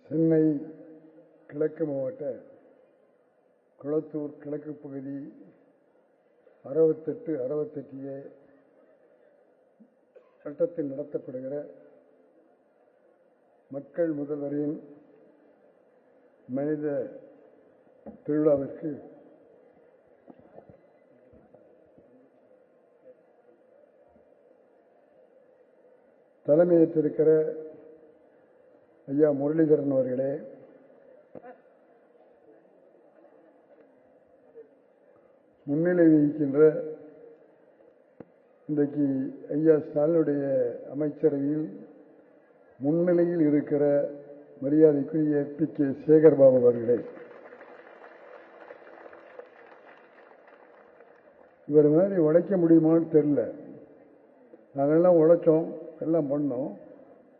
சென்னை கிழக்கு மாவட்ட குளத்தூர் கிழக்கு பகுதி 68A சட்டத்தில் நடத்தப்படுகிற மக்கள் முதல்வரின் மனித திருவிழாவிற்கு தலைமையேற்றிருக்கிற ஐயா முரளிதரன் அவர்களே, முன்னிலை வகிக்கின்ற இன்றைக்கு ஐயா ஸ்டாலினுடைய அமைச்சரவையில் முன்னிலையில் இருக்கிற மரியாதைக்குரிய PK சேகர்பாபு அவர்களே, இவர் மாதிரி உழைக்க முடியுமான்னு தெரியல. நாங்கள்லாம் உழைச்சோம், எல்லாம் பண்ணோம்.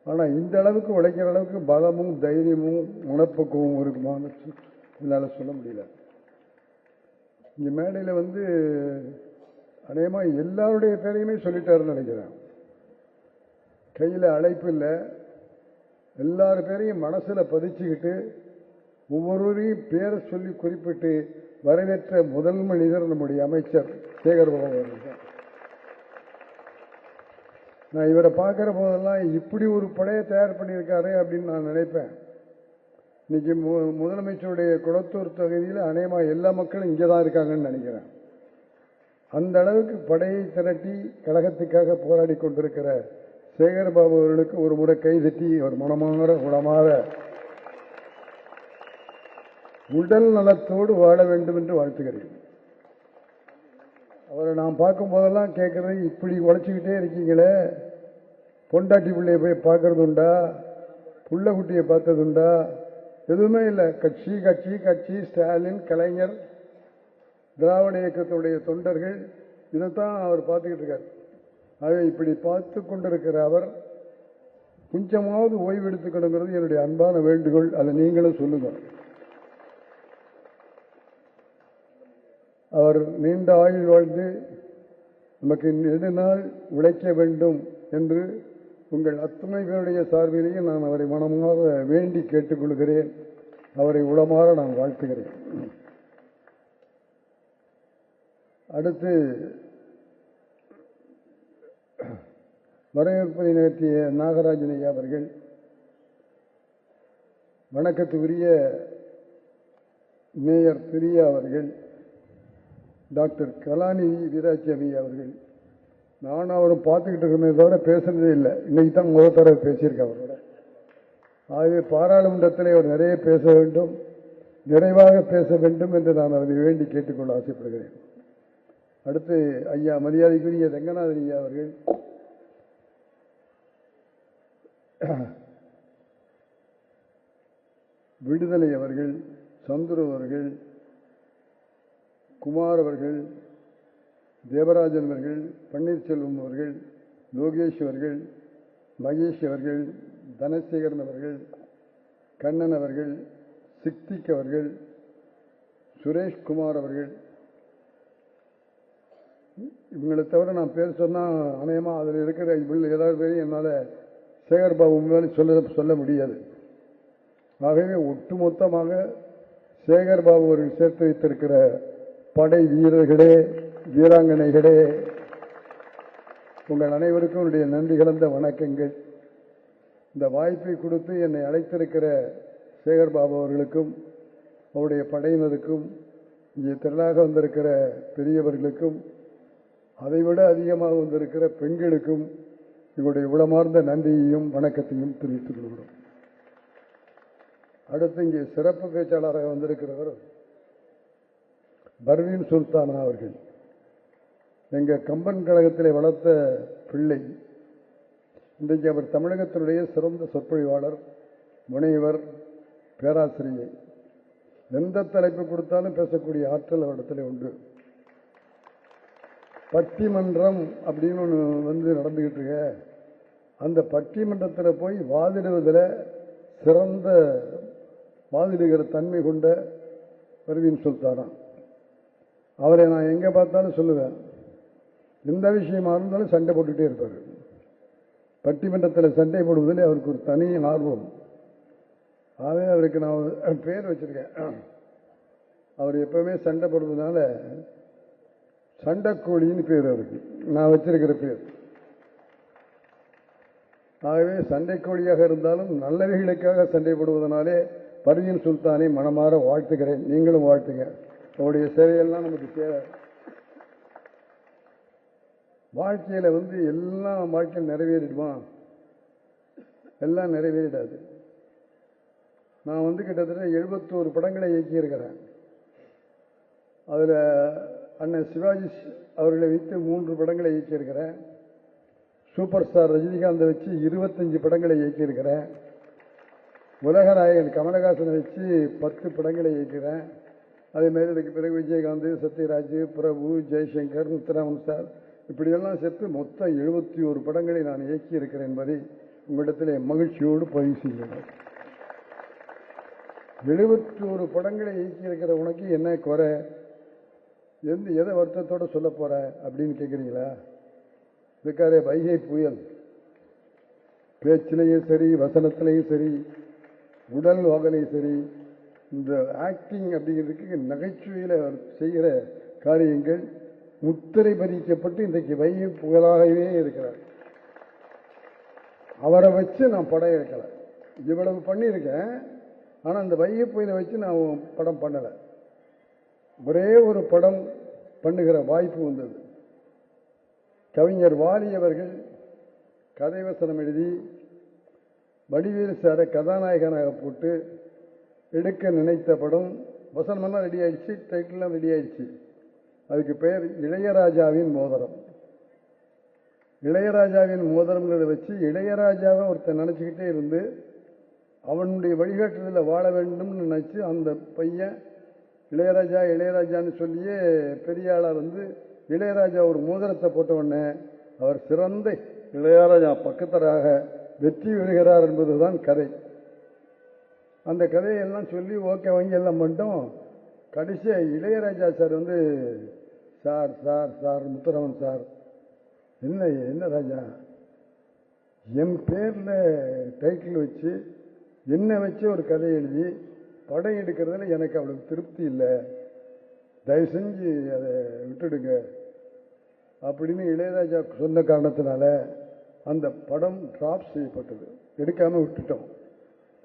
ஆனால் இந்த அளவுக்கு உழைக்கிற அளவுக்கு பலமும் தைரியமும் மனப்பக்குவமும் இருக்குமான்னு என்னால் சொல்ல முடியல. இங்கே மேடையில் அநேகமாக எல்லாருடைய பேரையுமே சொல்லிட்டாருன்னு நினைக்கிறேன். கையில் அழைப்பு இல்லை, எல்லார் பேரையும் மனசில் பதிச்சுக்கிட்டு ஒவ்வொருவரையும் பேரை சொல்லி குறிப்பிட்டு வரவேற்ற முதல் மனிதர் நம்முடைய அமைச்சர் சேகர்பாபு அவர்கள். நான் இவரை பார்க்குற போதெல்லாம் இப்படி ஒரு படையை தயார் பண்ணியிருக்காரு அப்படின்னு நான் நினைப்பேன். இன்னைக்கு முதலமைச்சருடைய குளத்தூர் தொகுதியில் அநேகமாக எல்லா மக்களும் இங்கே தான் இருக்காங்கன்னு நினைக்கிறேன். அந்த அளவுக்கு படையை திரட்டி கழகத்துக்காக போராடி கொண்டிருக்கிற சேகர்பாபு அவர்களுக்கு ஒரு முறை கைதட்டி ஒரு குணமாற உடல் நலத்தோடு வாழ வேண்டும் என்று வாழ்த்துகிறேன். அவரை நான் பார்க்கும் போதெல்லாம் கேட்கறது, இப்படி உழைச்சிக்கிட்டே இருக்கீங்களே, பொண்டாட்டி பிள்ளைய போய் பார்க்கறது உண்டா, புள்ள குட்டியை பார்த்ததுண்டா? எதுவுமே இல்லை. கட்சி கட்சி கட்சி ஸ்டாலின், கலைஞர், திராவிட இயக்கத்துடைய தொண்டர்கள், இதைத்தான் அவர் பார்த்துக்கிட்டு இருக்கார். ஆகவே இப்படி பார்த்து கொண்டிருக்கிற அவர் கொஞ்சமாவது ஓய்வு எடுத்துக்கணுங்கிறது என்னுடைய அன்பான வேண்டுகோள். அதை நீங்களும் சொல்லுங்க. அவர் நீண்ட ஆயுள் வாழ்ந்து நமக்கு நெடுநாள் உழைக்க வேண்டும் என்று உங்கள் அத்தனை பேருடைய சார்பிலேயும் நான் அவரை மனமாற வேண்டி கேட்டுக்கொள்கிறேன். அவரை உளமாற நான் வாழ்த்துகிறேன். அடுத்து வரவேற்பை நிகழ்த்திய நாகராஜன் ஐயா அவர்கள், வணக்கத்துக்குரிய மேயர் பிரியா அவர்கள், டாக்டர் கலாநிதி வீராட்சி அவர்கள், நானும் அவரும் பார்த்துக்கிட்டு இருக்கமே தவிர பேசுனதே இல்லை. இன்னைக்கு தான் முதல் தடவை பேசியிருக்கேன் அவரோட. ஆகவே பாராளுமன்றத்தில் அவர் நிறைய பேச வேண்டும், நிறைவாக பேச வேண்டும் என்று நான் அவரை வேண்டி கேட்டுக்கொள்ள ஆசைப்படுகிறேன். அடுத்து ஐயா மரியாதைக்குரிய ரங்கநாதன் ஐயா அவர்கள், விடுதலை அவர்கள், சந்துரு அவர்கள், குமார் அவர்கள், தேவராஜன் அவர்கள், பன்னீர்செல்வம் அவர்கள், லோகேஷ் அவர்கள், மகேஷ் அவர்கள், தனசேகரன் அவர்கள், கண்ணன் அவர்கள், சித்திக் அவர்கள், சுரேஷ்குமார் அவர்கள், இவங்களை தவிர நான் பேர் சொன்னால் அநேகமாக அதில் இருக்கிற இவ்வளவு ஏதாவது பேரையும் என்னால் சேகர்பாபு மேலே சொல்ல முடியாது. ஆகவே ஒட்டுமொத்தமாக சேகர்பாபு அவர்கள் சேர்த்து வைத்திருக்கிற படை வீரர்களே, வீராங்கனைகளே, உங்கள் அனைவருக்கும் என்னுடைய நன்றி கலந்த வணக்கங்கள். இந்த வாய்ப்பை கொடுத்து என்னை அழைத்திருக்கிற சேகர்பாபு அவர்களுக்கும் அவருடைய படையினருக்கும் இங்கே திரளாக வந்திருக்கிற பெரியவர்களுக்கும் அதைவிட அதிகமாக வந்திருக்கிற பெண்களுக்கும் எங்களுடைய உளமார்ந்த நன்றியையும் வணக்கத்தையும் தெரிவித்துக் கொள்கிறோம். அடுத்து இங்கே சிறப்பு பேச்சாளராக வந்திருக்கிறவர் பர்வீன் சுல்தானா அவர்கள். எங்கள் கம்பன் கழகத்திலே வளர்த்த பிள்ளை. இன்றைக்கு அவர் தமிழகத்தினுடைய சிறந்த சொற்பொழிவாளர், முனைவர், பேராசிரியை. எந்த தலைப்பு கொடுத்தாலும் பேசக்கூடிய ஆற்றல் அவரிடத்தில் உண்டு. பட்டிமன்றம் அப்படின்னு ஒன்று நடந்துகிட்டு இருக்க, அந்த பட்டிமன்றத்தில் போய் வாதிடுவதில் சிறந்த வாதிடுகிற தன்மை கொண்ட பர்வீன் சுல்தானா. அவரை நான் எங்கே பார்த்தாலும் சொல்லுவேன், எந்த விஷயமா இருந்தாலும் சண்டை போட்டுகிட்டே இருப்பார். பட்டிமன்றத்தில் சண்டை போடுவதில் அவருக்கு ஒரு தனி ஆர்வம். ஆகவே அவருக்கு நான் பேர் வச்சிருக்கேன். அவர் எப்பவுமே சண்டை போடுறதுனால சண்டைக்கோழின்னு பேர் அவருக்கு நான் வச்சிருக்கிற பேர். ஆகவே சண்டைக்கோழியாக இருந்தாலும் நல்லவைகளுக்காக சண்டை போடுவதனாலே பர்வீன் சுல்தானை மனமாற வாழ்த்துகிறேன். நீங்களும் வாழ்த்துங்க. அவருடைய சேவையெல்லாம் நமக்கு தேவை. வாழ்க்கையில எல்லாம் வாழ்க்கையில் நிறைவேறிடுமா? எல்லாம் நிறைவேறிடாது. நான் கிட்டத்தட்ட 71 படங்களை இயக்கியிருக்கிறேன். அதில் அண்ணன் சிவாஜி அவர்களை வைத்து 3 படங்களை இயக்கியிருக்கிறேன். சூப்பர் ஸ்டார் ரஜினிகாந்தை வச்சு 25 படங்களை இயக்கியிருக்கிறேன். உலகநாயகன் கமலஹாசனை வச்சு 10 படங்களை இயக்கிறேன். அதேமாரி இதுக்கு பிறகு விஜயகாந்த், சத்யராஜ், பிரபு, ஜெய்சங்கர், முத்துராமன் சார் இப்படியெல்லாம் சேர்த்து மொத்தம் 71 படங்களை நான் இயக்கி இருக்கிறேன் என்பதை உங்களிடத்தில் மகிழ்ச்சியோடு பதிவு செய்கிறேன். 71 படங்களை இயக்கி இருக்கிற உனக்கு என்ன குறை? எதை வருத்தத்தோடு சொல்ல போற அப்படின்னு கேட்குறீங்களா? இதுக்காரே வைகை புயல் பேச்சிலையும் சரி, வசனத்திலையும் சரி, உடல் வாகலையும் சரி, இந்த ஆக்டிங் அப்படிங்கிறதுக்கு நகைச்சுவையில் செய்கிற காரியங்கள் முத்திரை பதிக்கப்பட்டு இன்றைக்கு வைகை புகழாகவே இருக்கிறார். அவரை வச்சு நான் படம் எடுக்கலை. இவ்வளவு பண்ணியிருக்கேன். ஆனால் அந்த வைகை புயலை வச்சு நான் படம் பண்ணலை. ஒரே ஒரு படம் பண்ணுகிற வாய்ப்பு வந்தது. கவிஞர் வாலி அவர்கள் கதை வசனம் எழுதி வடிவேலு சாரை கதாநாயகனாக போட்டு எடுக்க நினைத்த படம். வசனமெல்லாம் ரெடி ஆயிடுச்சு, டைட்டில்லாம் ரெடி ஆயிடுச்சு. அதுக்கு பெயர் இளையராஜாவின் மோதிரம். இளையராஜாவின் மோதிரம்ங்கிறத வச்சு இளையராஜாவை ஒருத்தர் நினச்சிக்கிட்டே இருந்து அவனுடைய வழிகாட்டுதலில் வாழ வேண்டும்னு நினச்சி அந்த பையன் இளையராஜா இளையராஜான்னு சொல்லியே பெரிய ஆளாக இளையராஜா ஒரு மோதிரத்தை போட்ட உடனே அவர் சிறந்த இளையராஜா பக்கத்தராக வெற்றி பெறுகிறார் என்பதுதான் கதை. அந்த கதையெல்லாம் சொல்லி ஓகே வாங்கி எல்லாம் பண்ணிட்டோம். கடைசியாக Ilaiyaraaja sir sir sir sir Muthuraman sir, என்ன ராஜா, என் பேரில் டைட்டில் வச்சு என்னை வச்சு ஒரு கதை எழுதி படம் எடுக்கிறதுல எனக்கு அவ்வளவு திருப்தி இல்லை, தயவு செஞ்சு அதை விட்டுடுங்க அப்படின்னு இளையராஜா சொன்ன காரணத்தினால அந்த படம் டிராப் செய்யப்பட்டது, எடுக்காமல் விட்டுட்டோம்.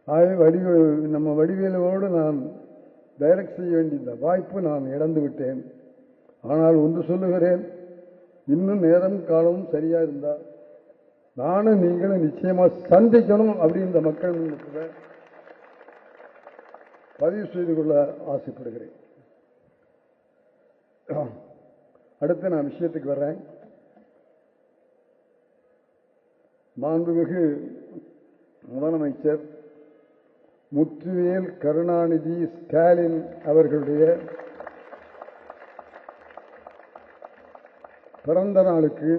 ஆகவே நம்ம வடிவேலோடு நான் டைரக்ட் செய்ய வேண்டிய வாய்ப்பு நான் இழந்து விட்டேன். ஆனால் ஒன்று சொல்லுகிறேன், இன்னும் நேரம் காலமும் சரியா இருந்தா நானும் நீங்களும் நிச்சயமா சந்திக்கணும் அப்படின்னு இந்த மக்கள் பதிவு செய்து கொள்ள ஆசைப்படுகிறேன். அடுத்து நான் விஷயத்துக்கு வர்றேன். மாண்புமிகு முதலமைச்சர் முத்துவேல் கருணாநிதி ஸ்டாலின் அவர்களுடைய பிறந்த நாளுக்கு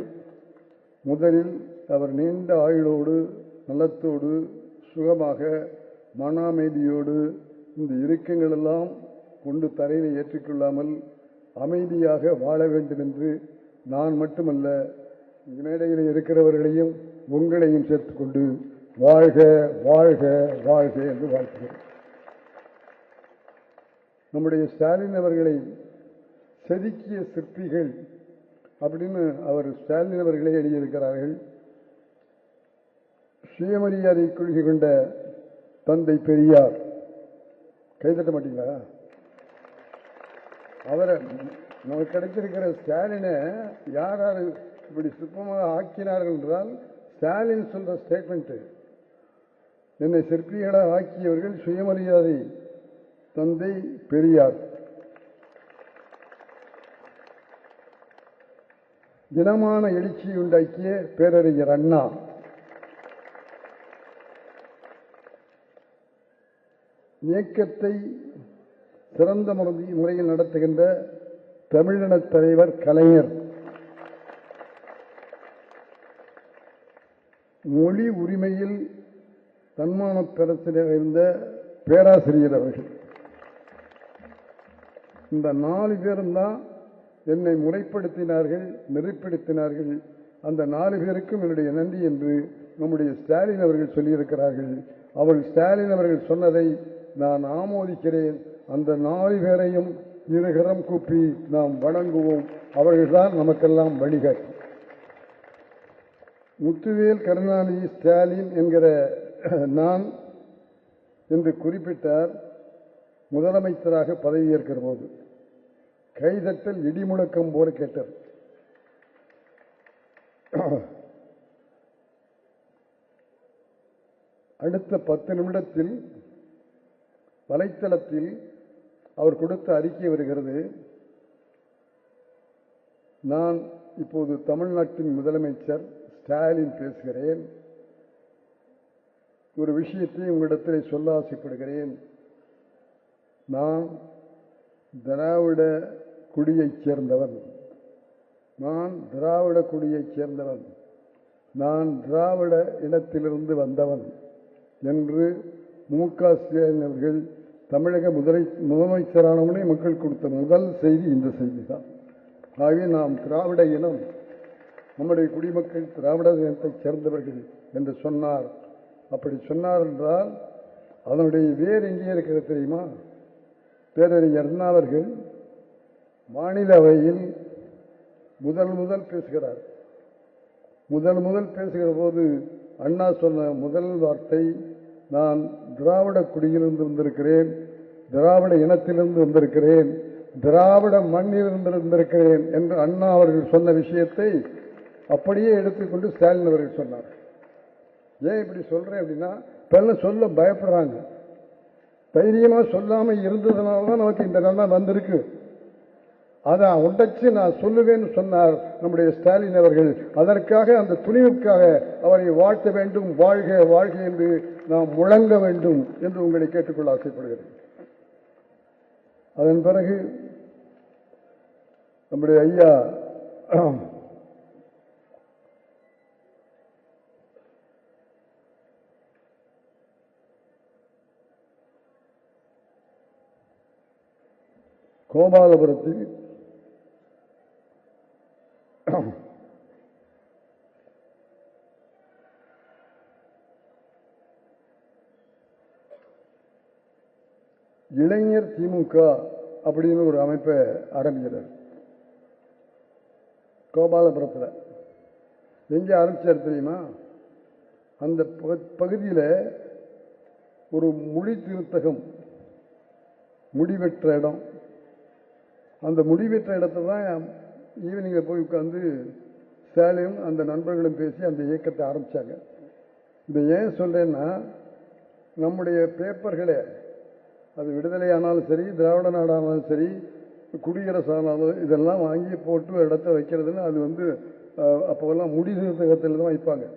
முதலில் அவர் நீண்ட ஆயுளோடு நலத்தோடு சுகமாக மன அமைதியோடு இந்த இறுக்கங்களெல்லாம் கொண்டு தரையில் ஏற்றுக்கொள்ளாமல் அமைதியாக வாழ வேண்டும் என்று நான் மட்டுமல்ல மேடையில் இருக்கிறவர்களையும் உங்களையும் சேர்த்துக்கொண்டு வாழ்க வாழ்க வாழ்க என்று வாழ்த்துகிறேன். நம்முடைய ஸ்டாலின் அவர்களை செதுக்கிய சிற்பிகள் அப்படின்னு அவர் ஸ்டாலின் அவர்களே எழுதியிருக்கிறார்கள். சுயமரியாதை கொள்கை கொண்ட தந்தை பெரியார். கைதட்ட மாட்டீங்களா? அவரை நமக்கு கிடைச்சிருக்கிற ஸ்டாலினை யார் யார் இப்படி சிற்பமாக ஆக்கினார்கள் என்றால் ஸ்டாலின் சொல்ற ஸ்டேட்மெண்ட், என்னை சிற்பிகளாக ஆக்கியவர்கள் சுயமரியாதை தந்தை பெரியார். தினமான எழுச்சியை உண்டாக்கிய பேரறிஞர் அண்ணா. இயக்கத்தை சிறந்த முறையில் நடத்துகின்ற தமிழின தலைவர் கலைஞர். மொழி உரிமையில் தன்மான பெறத்தில் இருந்த பேராசிரியர் அவர்கள். இந்த 4 பேரும் தான் என்னை முறைப்படுத்தினார்கள், நெறிப்படுத்தினார்கள். அந்த 4 பேருக்கும் என்னுடைய நன்றி என்று நம்முடைய ஸ்டாலின் அவர்கள் சொல்லியிருக்கிறார்கள். அவர்கள் ஸ்டாலின் அவர்கள் சொன்னதை நான் ஆமோதிக்கிறேன். அந்த 4 பேரையும் இருகரம் கூப்பி நாம் வணங்குவோம். அவர்கள்தான் நமக்கெல்லாம் வழிகாட்டி. முத்துவேல் கருணாநிதி ஸ்டாலின் என்கிற நான் என்று குறிப்பிட்டார். முதலமைச்சராக பதவியேற்கிற போது கைதட்டல் இடிமுழக்கம் போல கேட்டார். அடுத்த 10 நிமிடத்தில் வலைத்தளத்தில் அவர் கொடுத்த அறிக்கை வருகிறது. நான் இப்போது தமிழ்நாட்டின் முதலமைச்சர் ஸ்டாலின் பேசுகிறேன். ஒரு விஷயத்தை உங்களிடத்தில் சொல்ல ஆசைப்படுகிறேன். நான் திராவிட குடியைச் சேர்ந்தவன். நான் திராவிட குடியைச் சேர்ந்தவன். நான் திராவிட இனத்திலிருந்து வந்தவன் என்று மு.க. ஸ்டாலின் அவர்கள் தமிழக முதலமைச்சரானவனே மக்கள் கொடுத்த முதல் செய்தி இந்த செய்தி தான். ஆகவே நாம் திராவிட இனம், நம்முடைய குடிமக்கள் திராவிட இனத்தைச் சேர்ந்தவர்கள் என்று சொன்னார். அப்படி சொன்னார் என்றால் அதனுடைய வேர் எங்கே இருக்கிறது தெரியுமா? பேரறிஞர் அண்ணா அவர்கள் மாநிலவையில் முதல் பேசுகிறார். முதல் பேசுகிற போது அண்ணா சொன்ன முதல் வார்த்தை, நான் திராவிட குடியிலிருந்து வந்திருக்கிறேன், திராவிட இனத்திலிருந்து வந்திருக்கிறேன், திராவிட மண்ணிலிருந்து வந்திருக்கிறேன் என்று அண்ணா அவர்கள் சொன்ன விஷயத்தை அப்படியே எடுத்துக்கொண்டு ஸ்டாலின் அவர்கள் சொன்னார். ஏன் இப்படி சொல்றேன் அப்படின்னா, இப்ப சொல்ல பயப்படுறாங்க. தைரியமா சொல்லாம இருந்ததுனாலதான் நமக்கு இந்த நல்லா வந்திருக்கு. அதை உடைச்சு நான் சொல்லுவேன்னு சொன்னார் நம்முடைய ஸ்டாலின் அவர்கள். அதற்காக, அந்த துணிவுக்காக அவரை வாழ்த்த வேண்டும். வாழ்க வாழ்க என்று நாம் முழங்க வேண்டும் என்று உங்களை கேட்டுக்கொள்ள ஆசைப்படுகிறேன். அதன் பிறகு நம்முடைய ஐயா கோபாலபுரத்தில் இளைஞர் திமுக அப்படின்னு ஒரு அமைப்பை ஆரம்பிக்கிறார். கோபாலபுரத்தில் எங்கே ஆரம்பிச்சார் தெரியுமா? அந்த பகுதியில் ஒரு மொழி திருத்தகம் முடிவெற்ற இடம். அந்த முடிவெற்ற இடத்துல தான் ஈவினிங்கில் போய் உட்காந்து ஸ்டாலினும் அந்த நண்பர்களும் பேசி அந்த இயக்கத்தை ஆரம்பித்தாங்க. இதை ஏன் சொல்றேன்னா, நம்முடைய பேப்பர்களே, அது விடுதலை ஆனாலும் சரி, திராவிட நாடானாலும் சரி, குடியரசு ஆனாலும், இதெல்லாம் வாங்கி போட்டு இடத்த வைக்கிறதுன்னு அது அப்போல்லாம் முடி திருத்தகத்தில் தான் வைப்பாங்க.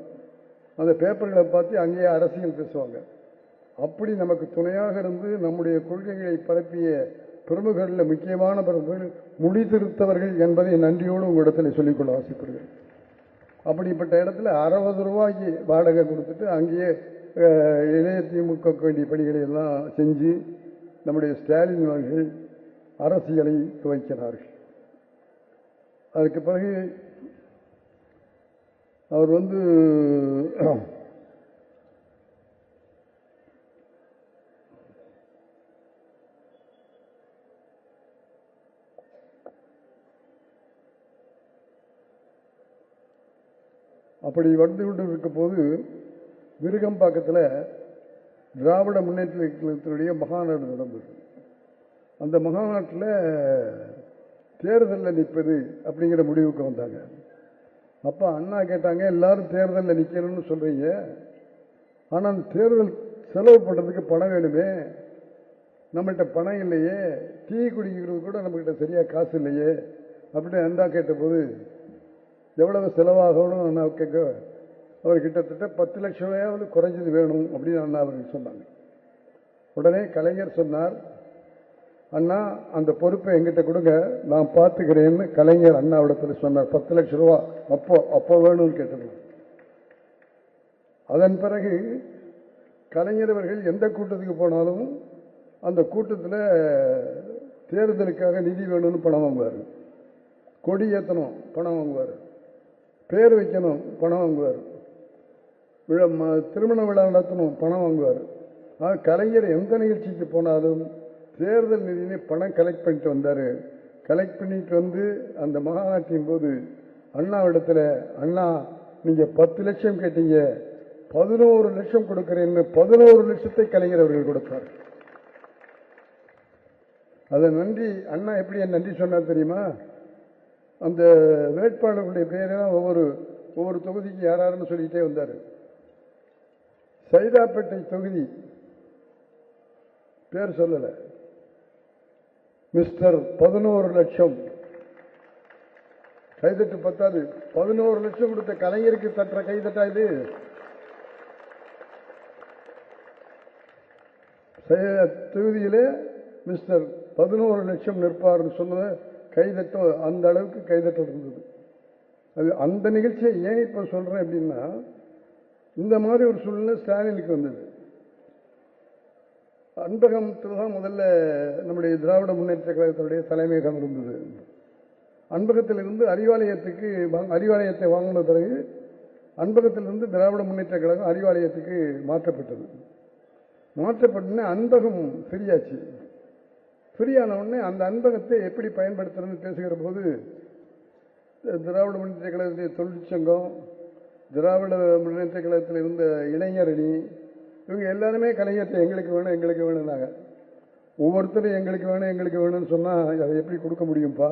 அந்த பேப்பர்களை பார்த்து அங்கேயே அரசியல் பேசுவாங்க. அப்படி நமக்கு துணையாக இருந்து நம்முடைய கொள்கைகளை பரப்பிய பிரமுகர்கள், முக்கியமான பிரமுகர்கள் முடித்திருத்தவர்கள் என்பதை நன்றியோடு உங்களிடத்தில் சொல்லிக்கொள்ள ஆசைப்படுகிறேன். அப்படிப்பட்ட இடத்துல 60 ரூபாய்க்கு வாடகை கொடுத்துட்டு அங்கேயே இளைய திமுக வேண்டிய பணிகளை எல்லாம் செஞ்சு நம்முடைய ஸ்டாலின் அவர்கள் அரசியலை துவைக்கிறார்கள். அதுக்கு பிறகு அவர் அப்படி வந்து கொண்டு இருக்கும் போது விருகம்பாக்கத்தில் திராவிட முன்னேற்ற கழகத்தினுடைய மகாநாடு நடந்தது. அந்த மகாநாட்டில் தேர்தலில் நிற்பது அப்படிங்கிற முடிவுக்கு வந்தாங்க. அப்போ அண்ணா கேட்டாங்க, எல்லாரும் தேர்தலில் நிற்கணும்னு சொல்றீங்க, ஆனால் அந்த தேர்தல் செலவு பண்ணுறதுக்கு பணம் வேணுமே, நம்மகிட்ட பணம் இல்லையே, டீ குடிக்கிறது கூட நம்மகிட்ட சரியாக காசு இல்லையே அப்படின்னு அண்ணா கேட்டபோது, எவ்வளவு செலவாகணும் அண்ணா கேட்க, அவர் கிட்டத்தட்ட 10 லட்சம் ரூபாயாவது குறைஞ்சது வேணும் அப்படின்னு அண்ணா அவர்கள் சொன்னாங்க. உடனே கலைஞர் சொன்னார், அண்ணா அந்த பொறுப்பை எங்கிட்ட கொடுங்க, நான் பார்த்துக்கிறேன்னு கலைஞர் அண்ணாவிடத்தில் சொன்னார். 10 லட்சம் ரூபா அப்போ வேணும்னு கேட்டது. அதன் பிறகு கலைஞர் அவர்கள் எந்த கூட்டத்துக்கு போனாலும் அந்த கூட்டத்தில் தேர்தலுக்காக நிதி வேணும்னு பணம் வாங்குவார், கொடி ஏற்றணும் பணம் வாங்குவார், பேர் வைக்கணும் பணம் வாங்குவார். திருமண விழா நடத்தணும், பணம் வாங்குவார். கலைஞர் எந்த நிகழ்ச்சிக்கு போனாலும் தேர்தல் நிதியிலே பணம் கலெக்ட் பண்ணிட்டு வந்தார். கலெக்ட் பண்ணிட்டு வந்து அந்த மாநாட்டின் போது அண்ணாவிடத்துல, அண்ணா நீங்க 10 லட்சம் கேட்டீங்க, 11 லட்சம் கொடுக்கிறேன்னு 11 லட்சத்தை கலைஞர் அவர்கள் கொடுத்தார். அதை நன்றி அண்ணா எப்படி நன்றி சொன்னார் தெரியுமா? அந்த வேட்பாளர்களுடைய பெயரெல்லாம் ஒவ்வொரு தொகுதிக்கு யாராருன்னு சொல்லிட்டே வந்தார். சைதாப்பேட்டை தொகுதி பேர் சொல்லல, மிஸ்டர் 11 லட்சம். கைதட்டு பத்தாது, 11 லட்சம் கொடுத்த கலைஞருக்கு தட்டுற கைதட்டா இது? தொகுதியிலே மிஸ்டர் 11 லட்சம் நிற்பார் சொன்னது கைதட்ட, அந்த அளவுக்கு கைதட்ட இருந்தது. அது அந்த நிகழ்ச்சியை ஏன் இப்ப சொல்றேன் அப்படின்னா, இந்த மாதிரி ஒரு சூழ்நிலை ஸ்டாலினுக்கு வந்தது. அன்பகத்தில் தான் முதல்ல நம்முடைய திராவிட முன்னேற்ற கழகத்தினுடைய தலைமையகம் இருந்தது. அன்பகத்திலிருந்து அறிவாலயத்தை வாங்கின பிறகு அன்பகத்திலிருந்து திராவிட முன்னேற்ற கழகம் அறிவாலயத்துக்கு மாற்றப்பட்டது. மாற்றப்பட்ட அன்பகம் ஃப்ரீயாச்சு. ஃப்ரீயான உடனே அந்த அன்பகத்தை எப்படி பயன்படுத்துறது பேசுகிற போது திராவிட முன்னேற்ற கழகத்துடைய தொழிற்சங்கம், திராவிட முன்னேற்ற கழகத்தில் இருந்த இளைஞரணி, இவங்க எல்லாருமே கலைஞத்தை எங்களுக்கு வேணும் எங்களுக்கு வேணும்னாங்க. ஒவ்வொருத்தரும் எங்களுக்கு வேணும்னு சொன்னால் அதை எப்படி கொடுக்க முடியும்ப்பா?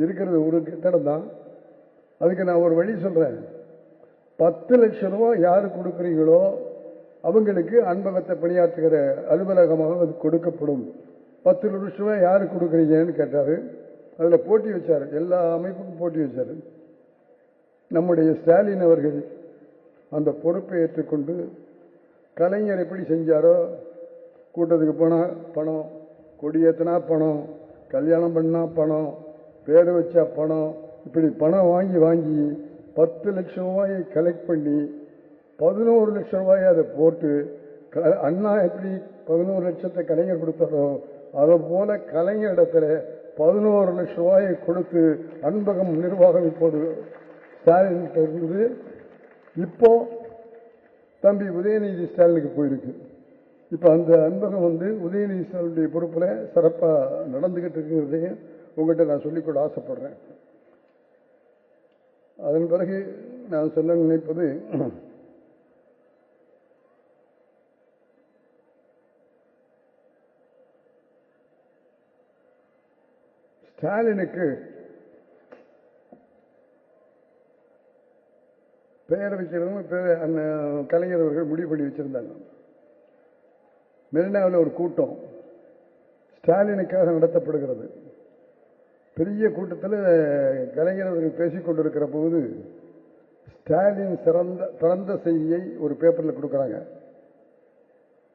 இருக்கிறது ஒரு கட்டடம் தான். அதுக்கு நான் ஒரு வழி சொல்றேன். 10 லட்சம் ரூபாய் யாரு கொடுக்குறீங்களோ அவங்களுக்கு அன்பகத்தை பணியாற்றுகிற அலுவலகமாக அது கொடுக்கப்படும். 10 லட்சம் ரூபாய் யாரு கொடுக்குறீங்கன்னு கேட்டாரு. அதுல போட்டி வச்சாரு, எல்லா அமைப்புக்கும் போட்டி வச்சாரு. நம்முடைய ஸ்டாலின் அவர்கள் அந்த பொறுப்பை ஏற்றுக்கொண்டு கலைஞர் எப்படி செஞ்சாரோ, கூட்டத்துக்கு போனா பணம், கொடியேற்றினா பணம், கல்யாணம் பண்ணா பணம், பேர் வச்சா பணம், இப்படி பணம் வாங்கி 10 லட்சம் ரூபாயை கலெக்ட் பண்ணி 11 லட்சம் ரூபாயை அதை போட்டு, அண்ணா எப்படி 11 லட்சத்தை கலைஞர் கொடுத்தாரோ அதை போல கலைஞர் இடத்துல 11 லட்சம் ரூபாயை கொடுத்து அன்பகம் நிர்வாகம் இப்போது ஸ்டாலின் இருந்தது. இப்போ தம்பி உதயநிதி ஸ்டாலினுக்கு போயிருக்கு. இப்ப அந்த அன்பகம் உதயநிதி ஸ்டாலினுடைய பொறுப்புல சிறப்பா நடந்துகிட்டு இருக்கிறதையும் உங்ககிட்ட நான் சொல்லிக்கொள்ள ஆசைப்படுறேன். அதன் பிறகு நான் சொல்ல நினைப்பது, ஸ்டாலினுக்கு பெயர் வைக்கிறவங்க கலைஞர் அவர்கள் முடிவு பண்ணி வச்சிருந்தாங்க. மெரினாவில் ஒரு கூட்டம் ஸ்டாலினுக்காக நடத்தப்படுகிறது. பெரிய கூட்டத்தில் கலைஞர் அவர்கள் பேசிக் கொண்டிருக்கிற போது ஸ்டாலின் பிறந்த செய்தியை ஒரு பேப்பரில் கொடுக்குறாங்க.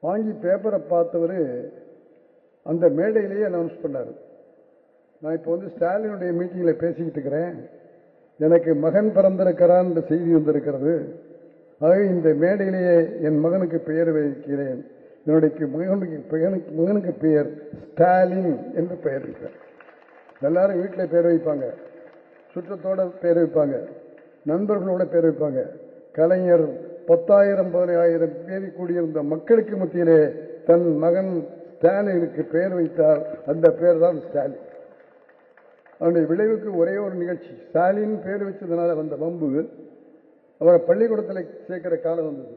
வாங்கி பேப்பரை பார்த்தவர் அந்த மேடையிலேயே அனௌன்ஸ் பண்ணார், நான் இப்போ ஸ்டாலினுடைய மீட்டிங்கில் பேசிக்கிட்டு இருக்கிறேன், எனக்கு மகன் பிறந்திருக்கிறான் என்ற செய்தி வந்திருக்கிறது. ஆகவே இந்த மேடையிலேயே என் மகனுக்கு பெயர் வைக்கிறேன். என்னுடைய மகனுக்கு பெயர் ஸ்டாலின் என்று பெயர் வைக்கிறேன். எல்லாரும் வீட்டில் பேர் வைப்பாங்க, சுற்றத்தோட பேர் வைப்பாங்க, நண்பர்களோட பேர் வைப்பாங்க. கலைஞர் 10,000 15,000 பேர் கூடியிருந்த மக்களுக்கு மத்தியிலே தன் மகன் ஸ்டாலினுக்கு பெயர் வைத்தார். அந்த பேர் தான் ஸ்டாலின். அவனுடைய விளைவுக்கு ஒரே ஒரு நிகழ்ச்சி, ஸ்டாலின் பேர் வச்சதுனால வந்த வம்பு, அவரை பள்ளிக்கூடத்தில் சேர்க்கிற காலம் வந்தது.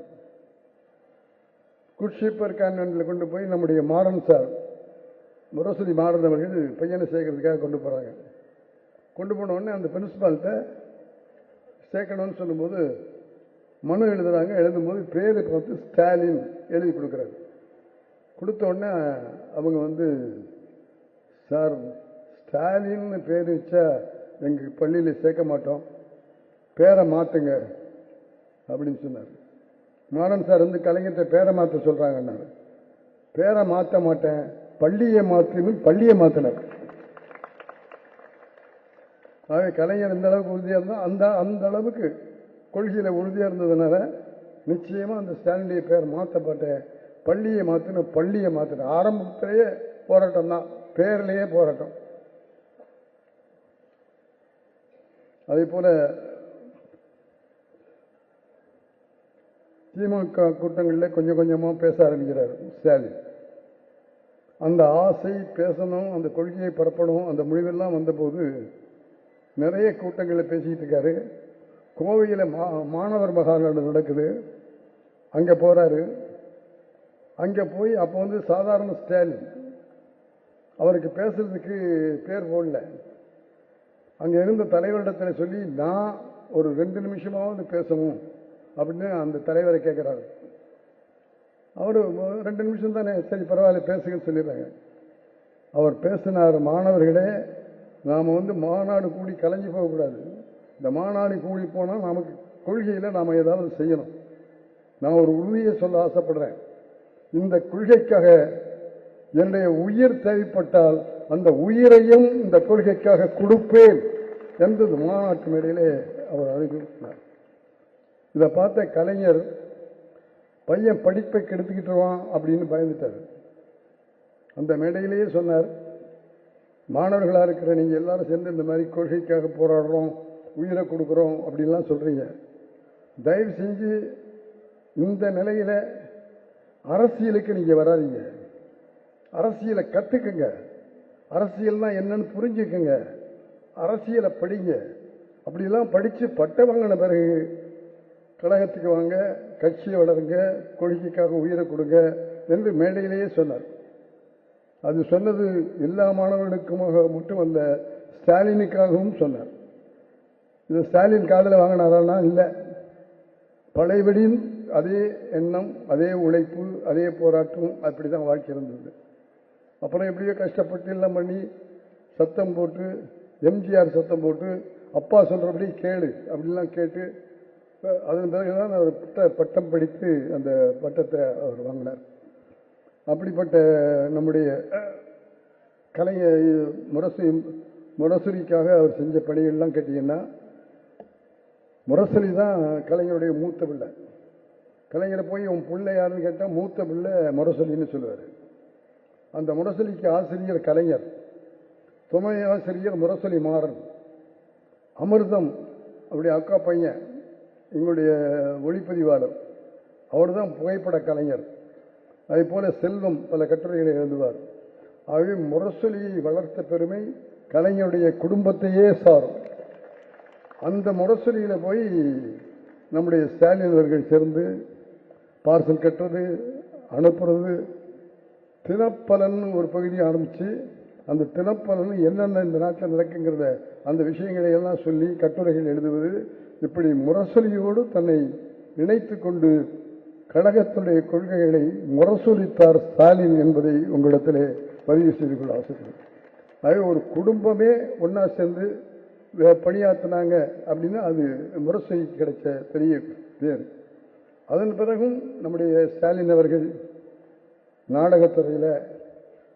குட்ஷீப்பர் கான்வென்ட்ல கொண்டு போய் நம்முடைய மாறன் சார், முரசொலி மாறன் அவர்கள் பையனை சேர்க்கறதுக்காக கொண்டு போறாங்க. கொண்டு போன உடனே அந்த பிரின்சிபால்கிட்ட சேர்க்கணும்னு சொல்லும்போது மனு எழுதுறாங்க. எழுதும்போது பேரு பார்த்து ஸ்டாலின் எழுதி கொடுக்குறாரு. கொடுத்த உடனே அவங்க சார் ஸ்டாலின் பேர் வச்சா எங்க பள்ளியில் சேர்க்க மாட்டோம், பேரை மாத்துங்க அப்படின்னு சொன்னார். மாறன் சார் கலைஞர்கிட்ட பேரை மாற்ற சொல்றாங்கன்னாரு. பேரை மாற்ற மாட்டேன், பள்ளியை பள்ளியை மாத்தினார். ஆகவே கலைஞர் எந்த அளவுக்கு உறுதியா இருந்தா அந்த அளவுக்கு கொள்கையில உறுதியா இருந்ததுனால நிச்சயமா அந்த ஸ்டாலினுடைய பேர் மாற்றப்பட்ட பள்ளியை மாத்தின ஆரம்பத்திலேயே போராட்டம் தான், பேர்லயே போராட்டம். அதே போல திமுக கூட்டங்களில் கொஞ்சம் கொஞ்சமாக பேச ஆரம்பிக்கிறார் ஸ்டாலின். அந்த ஆசை பேசணும், அந்த கொள்கையை பரப்பணும், அந்த முடிவெல்லாம் வந்தபோது நிறைய கூட்டங்களில் பேசிக்கிட்டு இருக்காரு. கோவையில் மாணவர் மகாநாடு நடக்குது, அங்கே போகிறாரு. அங்கே போய் அப்போ சாதாரண ஸ்டாலின், அவருக்கு பேசுறதுக்கு பேர் போடல. அங்கே இருந்த தலைவரிடத்தில் சொல்லி நான் ஒரு 2 நிமிஷமாவது பேசணும் அப்படின்னு அந்த தலைவரை கேட்குறாரு. அவர் 2 நிமிஷம் தானே, சரி பரவாயில்ல பேசுங்கன்னு சொல்லிடுறாங்க. அவர் பேசினார், மாணவர்களே நாம் மாநாடு கூடி கலைஞ்சி போகக்கூடாது. இந்த மாநாடு கூடி போனால் நமக்கு கொள்கையில் நாம் ஏதாவது செய்யணும். நான் ஒரு உறுதியை சொல்ல ஆசைப்படுறேன். இந்த கொள்கைக்காக என்னுடைய உயிர் தேவைப்பட்டால் அந்த உயிரையும் இந்த கொள்கைக்காக கொடுப்பேன் என்று மாநாட்டு மேடையிலே அவர் அறிவித்தார். இதை பார்த்த கலைஞர் பையன் படிப்பை கெடுத்துக்கிட்டுருவான் அப்படின்னு பயந்துட்டார். அந்த மேடையிலேயே சொன்னார், மாணவர்களாக இருக்கிற நீங்கள் எல்லாரும் சேர்ந்து இந்த மாதிரி கொள்கைக்காக போராடுறோம், உயிரை கொடுக்குறோம் அப்படின்லாம் சொல்கிறீங்க. தயவு செஞ்சு இந்த நிலையில் அரசியலுக்கு நீங்கள் வராதீங்க. அரசியலை கற்றுக்குங்க, அரசியல்னா என்னன்னு புரிஞ்சுக்குங்க, அரசியலை படிங்க. அப்படிலாம் படித்து பட்டம் வாங்கின பிறகு கழகத்துக்கு வாங்க, கட்சியை வளருங்க, கொள்கைக்காக உயிரை கொடுங்க என்று மேடையிலேயே சொன்னார். அது சொன்னது எல்லா மாணவர்களுக்குமாக மட்டும் அல்ல, ஸ்டாலினுக்காகவும் சொன்னார். இது ஸ்டாலின் காதில் வாங்கினாரானா? இல்லை. பழையபடியும் அதே எண்ணம், அதே உழைப்பு, அதே போராட்டம், அப்படி தான் வாழ்க்கை இருந்தது. அப்புறம் எப்படியோ கஷ்டப்பட்டு எல்லாம் பண்ணி சத்தம் போட்டு, எம்ஜிஆர் சத்தம் போட்டு அப்பா சொல்கிறபடி கேளு அப்படின்லாம் கேட்டு அதன் பிறகுதான் அவர் பட்டம் படித்து அந்த பட்டத்தை அவர் வாங்கினார். அப்படிப்பட்ட நம்முடைய கலைஞர் முரசொலிக்காக அவர் செஞ்ச பணிகள்லாம் கேட்டீங்கன்னா, முரசொலி தான் கலைஞருடைய மூத்த பிள்ளை. கலைஞரை போய் உன் பிள்ளை யாருன்னு கேட்டால் மூத்த பிள்ளை முரசொலின்னு சொல்லுவார். அந்த முரசொலிக்கு ஆசிரியர் கலைஞர், துணை ஆசிரியர் முரசொலி மாறன். அமிர்தம் அவருடைய அக்கா பையன் எங்களுடைய ஒளிப்பதிவாளர், அவர் தான் புகைப்பட கலைஞர். அதே போல செல்வம் பல கட்டுரைகளை எழுதுவார். ஆகவே முரசொலியை வளர்த்த பெருமை கலைஞருடைய குடும்பத்தையே சாரும். அந்த முரசொலியில் போய் நம்முடைய ஸ்டாலின் அவர்கள் சேர்ந்து பார்சல் கட்டுறது, அனுப்புறது, தினப்பலன் ஒரு பகுதியை ஆரம்பித்து அந்த தினப்பலன் என்னென்ன இந்த நாட்டில் நடக்குங்கிறத அந்த விஷயங்களை எல்லாம் சொல்லி கட்டுரைகள் எழுதுவது, இப்படி முரசொலியோடு தன்னை இணைத்து கொண்டு கழகத்துடைய கொள்கைகளை முரசொலித்தார் ஸ்டாலின் என்பதை உங்களிடத்திலே பதிவு செய்து கொள்ள ஆசைப்படுறேன். ஆகவே ஒரு குடும்பமே ஒன்றா சேர்ந்து பணியாற்றினாங்க அப்படின்னா அது முரசொலிக்கு கிடைச்ச பெரிய பேர். அதன் பிறகும் நம்முடைய ஸ்டாலின் அவர்கள் நாடகத்துறையில்,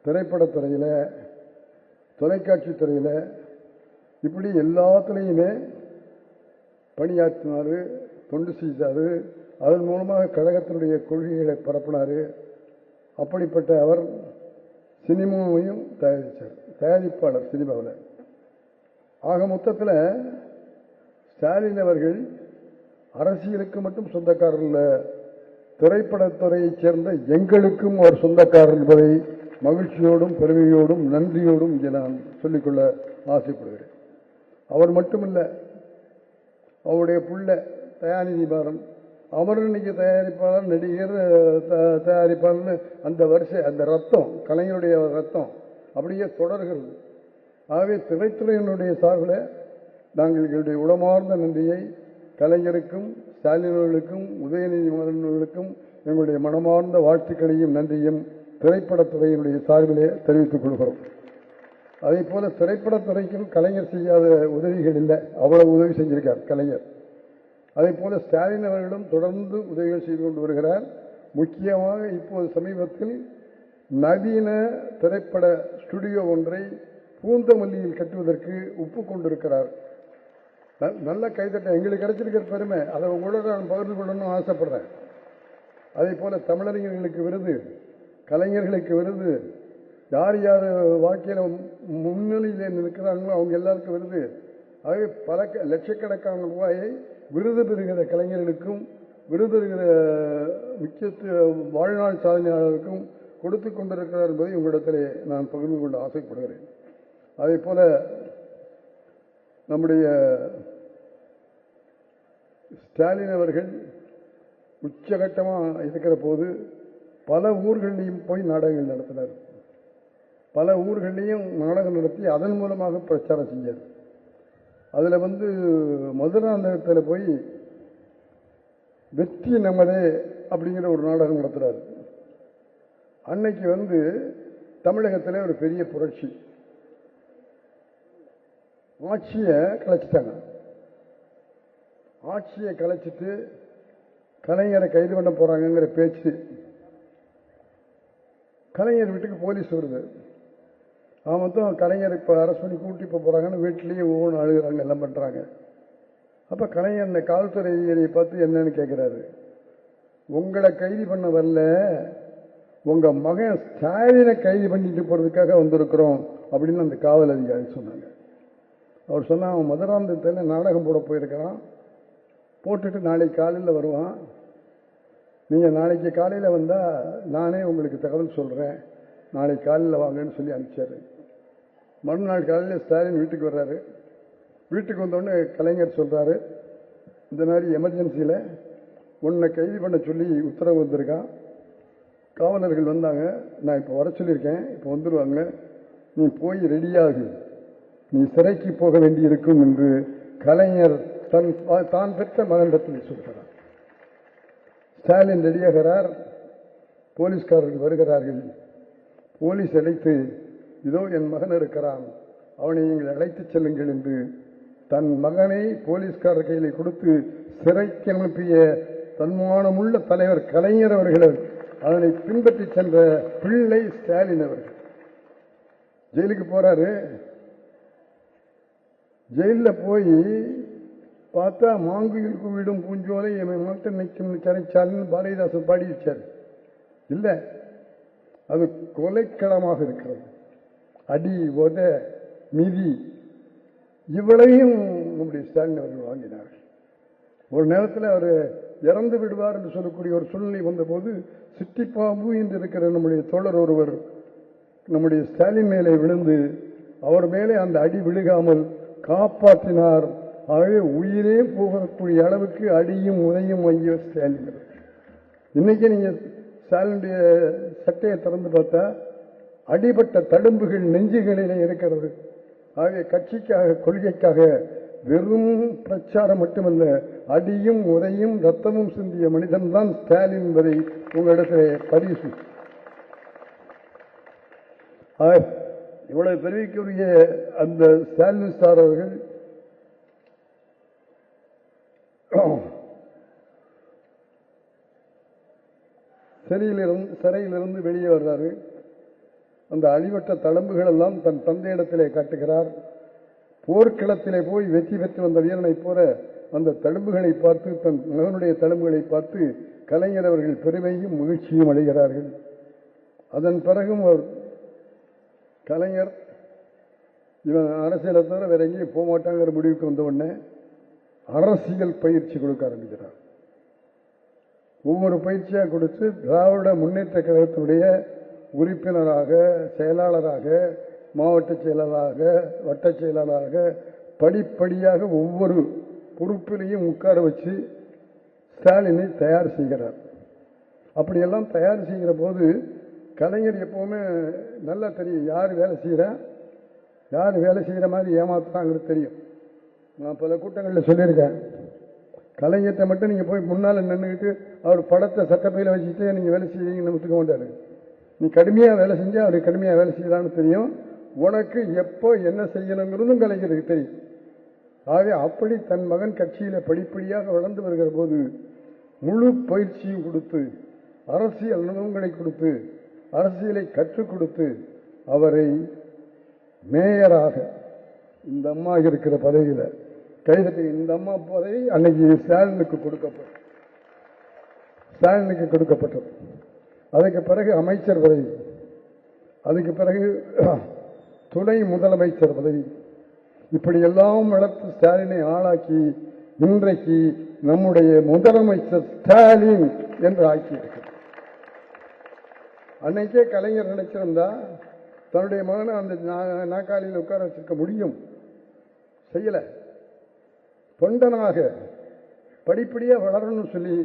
திரைப்படத்துறையில், தொலைக்காட்சி துறையில், இப்படி எல்லாத்துலேயுமே பணியாற்றினார், தொண்டு செய்தார். அதன் மூலமாக கழகத்தினுடைய கொள்கைகளை பரப்பினார். அப்படிப்பட்ட அவர் சினிமாவையும் தயாரித்தார், தயாரிப்பாளர் சினிமாவில். ஆக மொத்தத்தில் ஸ்டாலின் அவர்கள் அரசியலுக்கு மட்டும் சொந்தக்காரர் இல்லை, திரைப்படத்துறையைச் சேர்ந்த எங்களுக்கும் அவர் சொந்தக்காரர் என்பதை மகிழ்ச்சியோடும் பெருமையோடும் நன்றியோடும் இங்கே நான் சொல்லிக்கொள்ள ஆசைப்படுகிறேன். அவர் மட்டுமில்லை, அவருடைய புள்ள தயாநிதி மாறன், அவர் இன்னைக்கு தயாரிப்பாளர், நடிகர், தயாரிப்பாளர்னு அந்த வரிசை, அந்த ரத்தம், கலைஞருடைய ரத்தம் அப்படியே தொடர்கிறது. ஆகவே திரைத்துறையினுடைய சார்பில் நாங்கள் எங்களுடைய உளமார்ந்த நன்றியை கலைஞருக்கும், ஸ்டாலின் அவர்களுக்கும், உதயநிதி மாறன் அவர்களுக்கும் எங்களுடைய மனமார்ந்த வாழ்த்துக்களையும் நன்றியும் திரைப்படத்துறையினுடைய சார்பிலே தெரிவித்துக் கொள்கிறோம். அதே போல திரைப்படத்துறைக்கும் கலைஞர் செய்யாத உதவிகள் இல்லை, அவ்வளவு உதவி செஞ்சிருக்கார் கலைஞர். அதே போல ஸ்டாலின் அவர்களும் தொடர்ந்து உதவிகள் செய்து கொண்டு வருகிறார். முக்கியமாக இப்போது சமீபத்தில் நவீன திரைப்பட ஸ்டுடியோ ஒன்றை பூந்தமல்லியில் கட்டுவதற்கு ஒப்புக்கொண்டிருக்கிறார். நல்ல கைதட்ட எங்களுக்கு கிடைச்சிருக்கிற பெருமை, அதை உங்களோட நான் பகிர்ந்து கொள்ளணும்னு ஆசைப்படுறேன். அதே போல தமிழறிஞர்களுக்கு விருது, கலைஞர்களுக்கு விருது, யார் யார் வாழ்க்கையில் முன்னிலையில் நிற்கிறாங்களோ அவங்க எல்லாருக்கும் விருது. ஆகவே பல லட்சக்கணக்கான ரூபாயை விருது பெறுகிற கலைஞர்களுக்கும் விருதுகிற முக்கியத்துவ வாழ்நாள் சாதனையாளருக்கும் கொடுத்து கொண்டிருக்கிறார் என்பதை உங்களிடத்திலே நான் பகிர்ந்து கொள்ள ஆசைப்படுகிறேன். அதே போல நம்முடைய ஸ்டாலின் அவர்கள் உச்சகட்டமாக இருக்கிற போது பல ஊர்களிலையும் போய் நாடகங்கள் நடத்தினார். பல ஊர்களிலையும் நாடகம் நடத்தி அதன் மூலமாக பிரச்சாரம் செஞ்சார். அதில் மதுராந்தகத்தில் போய் வெற்றி நமதே அப்படிங்கிற ஒரு நாடகம் நடத்துறாரு. அன்னைக்கு தமிழகத்தில் ஒரு பெரிய புரட்சி. ஆட்சியை கலைச்சிட்டாங்க. ஆட்சியை கலைச்சிட்டு கலைஞரை கைது பண்ண போறாங்கிற பேச்சு. கலைஞர் வீட்டுக்கு போலீஸ் வருது. அவன் கலைஞர் இப்ப அரெஸ்ட் பண்ணி கூட்டி போறாங்கன்னு வீட்டிலேயே ஒவ்வொன்று அழுகிறாங்க, எல்லாம் பண்றாங்க. அப்ப கலைஞர் காவல்துறை அதிகாரியை பார்த்து என்னன்னு கேட்கிறாரு. உங்களை கைது பண்ண வரல, உங்க மகன் ஸ்டாலினை கைது பண்ணிட்டு போறதுக்காக வந்திருக்கிறோம் அப்படின்னு அந்த காவல் அதிகாரி சொன்னாங்க. அவர் சொன்னா, அவன் மதுராந்தகத்தில் நாடகம் போட போயிருக்கிறான், போட்டுட்டு நாளைக்கு காலையில் வருவான், நீங்க நாளைக்கு காலையில் வந்தா நானே உங்களுக்கு தகவல் சொல்றேன், நாளைக்கு காலையில் வாங்கன்னு சொல்லி அனுப்பிச்சாரு. மறுநாள் காலையில் ஸ்டாலின் வீட்டுக்கு வர்றாரு. வீட்டுக்கு வந்தோடனே கலைஞர் சொல்றாரு, இந்த மாதிரி எமர்ஜென்சியில் உன்னை கைது பண்ண சொல்லி உத்தரவு வந்திருக்கான், காவலர்கள் வந்தாங்க, நான் இப்போ வர சொல்லியிருக்கேன், இப்போ வந்துடுவாங்க, நீ போய் ரெடியாகு, நீ சிறைக்கு போக வேண்டி இருக்கும் என்று கலைஞர் தான் பெற்ற மகனிடத்தில் சொல்கிறார். ஸ்டாலின் ரெடியாகிறார். போலீஸ்காரர்கள் வருகிறார்கள். போலீஸ் அழைத்து, இதோ என் மகன் இருக்கிறான், அவனை நீங்கள் அழைத்துச் செல்லுங்கள் என்று தன் மகனை போலீஸ்காரர் கையில் கொடுத்து சிறைக்கு அனுப்பிய தன்மானமுள்ள தலைவர் கலைஞர் அவர்கள் அதனை பின்பற்றி சென்ற பிள்ளை ஸ்டாலின் அவர்கள் ஜெயிலுக்கு போறாரு. ஜெயிலில் போய் பார்த்தா மாங்குயில் குவிடும் பூஞ்சோலை மாட்ட நிற்கும் கரைச்சாலின்னு பாரதிதாசன் பாடி வச்சார். இல்ல, அது கொலைக்களமாக இருக்கிறது. அடி, உத, மிதி இவ்வளையும் நம்முடைய ஸ்டாலின் அவர்கள் வாங்கினார்கள். ஒரு நேரத்தில் அவர் இறந்து விடுவார் என்று சொல்லக்கூடிய ஒரு சூழ்நிலை வந்தபோது சிட்டிப்பாம்பு என்று இருக்கிற நம்முடைய தோழர் ஒருவர் நம்முடைய ஸ்டாலின் மேலே விழுந்து அவர் மேலே அந்த அடி விழுகாமல் காப்பாற்றினார். ஆகவே உயிரே போகக்கூடிய அளவுக்கு அடியும் உதையும் வாங்கிய ஸ்டாலின். இன்னைக்கு நீங்க ஸ்டாலினுடைய சட்டையை திறந்து பார்த்தா அடிபட்ட தடும்புகள் நெஞ்சுகளிலே இருக்கிறது. ஆகவே கட்சிக்காக, கொள்கைக்காக வெறும் பிரச்சாரம் மட்டுமல்ல, அடியும் உதையும் ரத்தமும் சிந்திய மனிதன் தான் ஸ்டாலின் என்பதை உங்களிடத்திலே பதிவு. இவ்வளவு பெருமைக்குரிய அந்த ஸ்டாலின் ஸ்டார் அவர்கள் சிறையிலிருந்து வெளியே வர்றாரு. அந்த அழிவற்ற தழும்புகள் எல்லாம் தன் தந்தையிடத்திலே காட்டுகிறார். போர்க்களத்திலே போய் வெற்றி பெற்று வந்த வீரனை போல அந்த தழும்புகளை பார்த்து, தன் மகனுடைய தழும்புகளை பார்த்து கலைஞர் அவர்கள் பெருமையும் மகிழ்ச்சியும் அடைகிறார்கள். அதன் பிறகும் அவர் கலைஞர் இவன் அரசியலை தவிர வேற எங்கேயும் போக மாட்டாங்கிற முடிவுக்கு வந்த உடனே அரசியல் பயிற்சி கொடுக்க ஆரம்பிக்கிறார். ஒவ்வொரு பயிற்சியாக கொடுத்து திராவிட முன்னேற்ற கழகத்தினுடைய உறுப்பினராக, செயலாளராக, மாவட்ட செயலாளராக, வட்ட செயலாளராக படிப்படியாக ஒவ்வொரு பொறுப்பிலையும் உட்கார வச்சு ஸ்டாலினை தயார் செய்கிறார். அப்படியெல்லாம் தயார் செய்கிற போது கலைஞர் எப்பவுமே நல்லா தெரியும், யார் வேலை செய்கிறா, யார் வேலை செய்கிற மாதிரி ஏமாத்துறாங்கிறது தெரியும். நான் பல கூட்டங்களில் சொல்லியிருக்கேன், கலைஞர்கிட்ட மட்டும் நீங்கள் போய் முன்னால் நின்றுக்கிட்டு அவர் படத்தை சட்டப்பையில் வச்சுட்டு நீங்கள் வேலை செய்வீங்கன்னு ஒத்துக்க மாட்டார். நீ கடுமையாக வேலை செஞ்சால் அவர் கடுமையாக வேலை செய்யலான்னு தெரியும். உனக்கு எப்போ என்ன செய்யணுங்கிறதும் கலைஞருக்கு தெரியும். ஆகவே அப்படி தன் மகன் கட்சியில் படிப்படியாக வளர்ந்து வருகிற போது முழு பயிற்சியும் கொடுத்து, அரசியல் அனுபவங்களை கொடுத்து, அரசியலை கற்றுக் கொடுத்து அவரை மேயராக, இந்த அம்மா இருக்கிற பதவியில் கைதட்டி, இந்த அம்மா பதவி அன்னைக்கு ஸ்டாலினுக்கு கொடுக்கப்பட்டது. அதுக்கு பிறகு அமைச்சர் பதவி, அதுக்கு பிறகு துணை முதலமைச்சர் பதவி, இப்படி எல்லாம் வளர்த்து ஸ்டாலினை ஆளாக்கி இன்றைக்கு நம்முடைய முதலமைச்சர் ஸ்டாலின் என்று ஆக்கியிருக்கிறார். அன்னைக்கே கலைஞர் நினைச்சிருந்தா தன்னுடைய மகனை அந்த நாற்காலியில் உட்கார வச்சிருக்க முடியும், செய்யல. தொண்டனாக படிப்படியா வளரணும்னு சொல்லி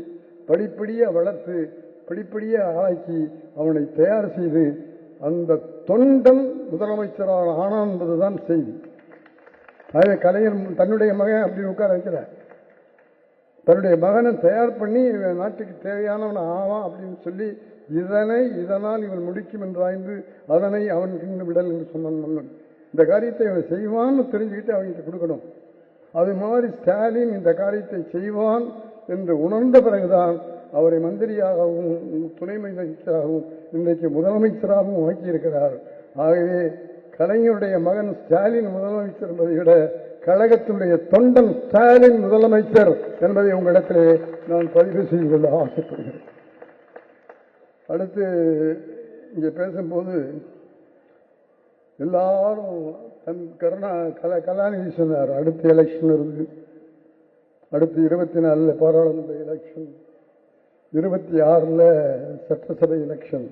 படிப்படியா வளர்த்து படிப்படியா ஆளாக்கி அவனை தயார் செய்து அந்த தொண்டன் முதலமைச்சராக ஆனான் என்பதுதான் செய்தி. ஆகவே கலைஞர் தன்னுடைய மகன் அப்படி உட்கார வைக்கல, தன்னுடைய மகனை தயார் பண்ணி நாட்டுக்கு தேவையானவன் ஆவான் அப்படின்னு சொல்லி இதனால் இவன் முடிக்கும் என்றாய்ந்து அதனை அவனுக்கு விடல் என்று சொன்னான். இந்த காரியத்தை அவன் செய்வான்னு தெரிஞ்சுக்கிட்டு அவங்கிட்ட கொடுக்கணும். அது மாதிரி ஸ்டாலின் இந்த காரியத்தை செய்வான் என்று உணர்ந்த பிறகுதான் அவரை மந்திரியாகவும் துணை முதலமைச்சராகவும் இன்றைக்கு முதலமைச்சராகவும் ஆக்கியிருக்கிறார். ஆகவே கலைஞருடைய மகன் ஸ்டாலின் முதலமைச்சர் என்பதை விட கழகத்தினுடைய தொண்டன் ஸ்டாலின் முதலமைச்சர் என்பதை உங்களிடத்திலே நான் பதிவு செய்து கொள்ள ஆசைப்படுகிறேன். அடுத்து இங்கே பேசும்போது எல்லாரும் கலாநிதி சொன்னார், அடுத்த எலெக்ஷன் இருக்கு, அடுத்து 24 பாராளுமன்ற எலெக்ஷன், 26 சட்டசபை எலெக்ஷன்.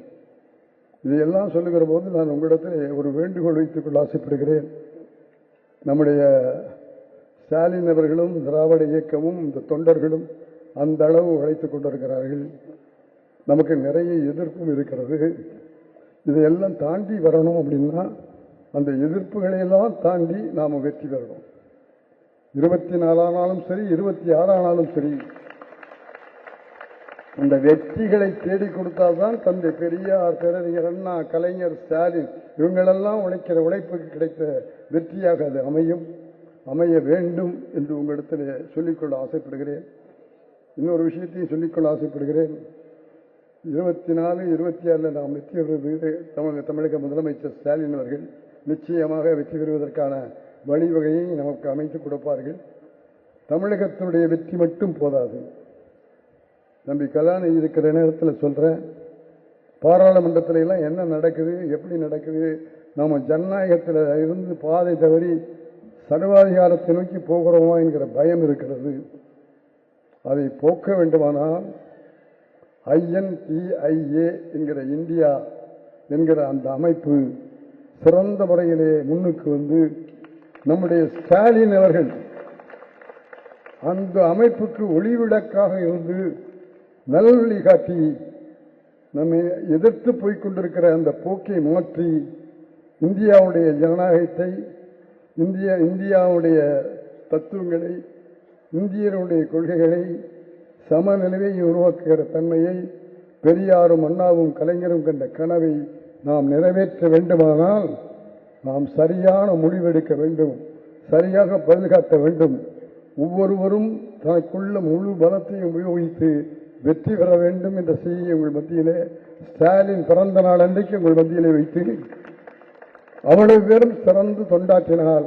இதையெல்லாம் சொல்லுகிற போது நான் உங்களிடத்தில் ஒரு வேண்டுகோள் வைத்துக் கொள்ள ஆசைப்படுகிறேன். நம்முடைய ஸ்டாலின் அவர்களும் திராவிட இயக்கமும் இந்த தொண்டர்களும் அந்த அளவு உழைத்துக் கொண்டிருக்கிறார்கள். நமக்கு நிறைய எதிர்ப்பும் இருக்கிறது. இதையெல்லாம் தாண்டி வரணும் அப்படின்னா அந்த எதிர்ப்புகளையெல்லாம் தாண்டி நாம் வெற்றி பெறணும். 24 ஆனாலும் சரி, 26 ஆனாலும் சரி, அந்த வெற்றிகளை தேடி கொடுத்தால்தான் தந்தை பெரியார், பேரறிஞர் அண்ணா, கலைஞர், ஸ்டாலின் இவங்களெல்லாம் உழைக்கிற உழைப்புக்கு கிடைத்த வெற்றியாக அது அமைய வேண்டும் என்று உங்களிடத்தில் சொல்லிக்கொள்ள ஆசைப்படுகிறேன். இன்னொரு விஷயத்தையும் சொல்லிக்கொள்ள ஆசைப்படுகிறேன். 24, 26 நாம் வெற்றி பெறுவது தமிழக முதலமைச்சர் ஸ்டாலின் அவர்கள் நிச்சயமாக வெற்றி பெறுவதற்கான வழிவகையை நமக்கு அமைத்துக் கொடுப்பார்கள். தமிழகத்தினுடைய வெற்றி மட்டும் போதாது. நம்பி கலாநிதி இருக்கிற நேரத்தில் சொல்றேன், பாராளுமன்றத்தில் எல்லாம் என்ன நடக்குது, எப்படி நடக்குது, நாம ஜனநாயகத்தில் இருந்து பாதை தவறி சர்வாதிகாரத்தை நோக்கி போகிறோமா என்கிற பயம் இருக்கிறது. அதை போக்க வேண்டுமானால் INTIA என்கிற இந்தியா என்கிற அந்த அமைப்பு சிறந்த முறையிலே முன்னுக்கு வந்து நம்முடைய ஸ்டாலின் அவர்கள் அந்த அமைப்புக்கு ஒளிவிளக்காக இருந்து நல்வழி காட்டி நம்மை எதிர்த்து போய்கொண்டிருக்கிற அந்த போக்கை மாற்றி இந்தியாவுடைய ஜனநாயகத்தை, இந்தியாவுடைய தத்துவங்களை, இந்தியருடைய கொள்கைகளை, சமநிலையை உருவாக்குகிற தன்மையை பெரியாரும் அண்ணாவும் கலைஞரும் கண்ட கனவை நாம் நிறைவேற்ற வேண்டுமானால் நாம் சரியான முடிவெடுக்க வேண்டும், சரியாக பாதுகாக்க வேண்டும். ஒவ்வொருவரும் தனக்குள்ள முழு பலத்தையும் உபயோகித்து வெற்றி பெற வேண்டும் என்ற செய்தியை உங்கள் மத்தியிலே ஸ்டாலின் பிறந்த நாள் அன்றைக்கு உங்கள் மத்தியிலே வைத்து அவ்வளவு பேரும் சிறந்து தொண்டாற்றினால்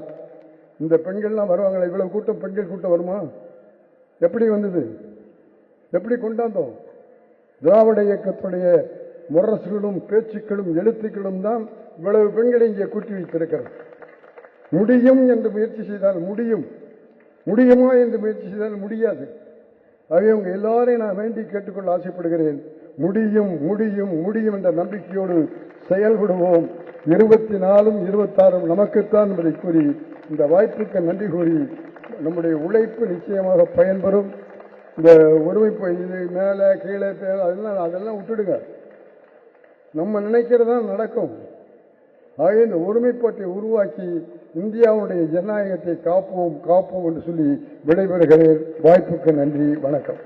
இந்த பெண்கள்லாம் வருவாங்களா? இவ்வளவு கூட்டம், பெண்கள் கூட்டம் வருமா? எப்படி வந்தது? எப்படி கொண்டாந்தோம்? திராவிட இயக்கத்துடைய முரசுகளும் பேச்சுக்களும் எழுத்துக்களும் தான் இவ்வளவு பெண்களை இங்கே கூட்டி வைத்திருக்கிறது. முடியும் என்று முயற்சி செய்தால் முடியும், முடியுமா என்று முயற்சி செய்தால் முடியாது. ஆகவே உங்க எல்லாரையும் நான் வேண்டி கேட்டுக்கொள்ள ஆசைப்படுகிறேன். முடியும் முடியும் முடியும் என்ற நம்பிக்கையோடு செயல்படுவோம். 24ம் 26ம் நமக்குத்தான் என்பதை கூறி இந்த வாய்ப்புக்கு நன்றி கூறி நம்முடைய உழைப்பு நிச்சயமாக பயன்பெறும். இந்த ஒருமைப்பு இது மேலே கீழே அதெல்லாம் விட்டுடுங்க. நம்ம நினைக்கிறதா நடக்கும். ஆகவே இந்த ஒருமைப்பாட்டை உருவாக்கி இந்தியாவுடைய ஜனநாயகத்தை காப்போம் காப்போம் என்று சொல்லி விடைபெறுகிறேன். வாய்ப்புக்கு நன்றி, வணக்கம்.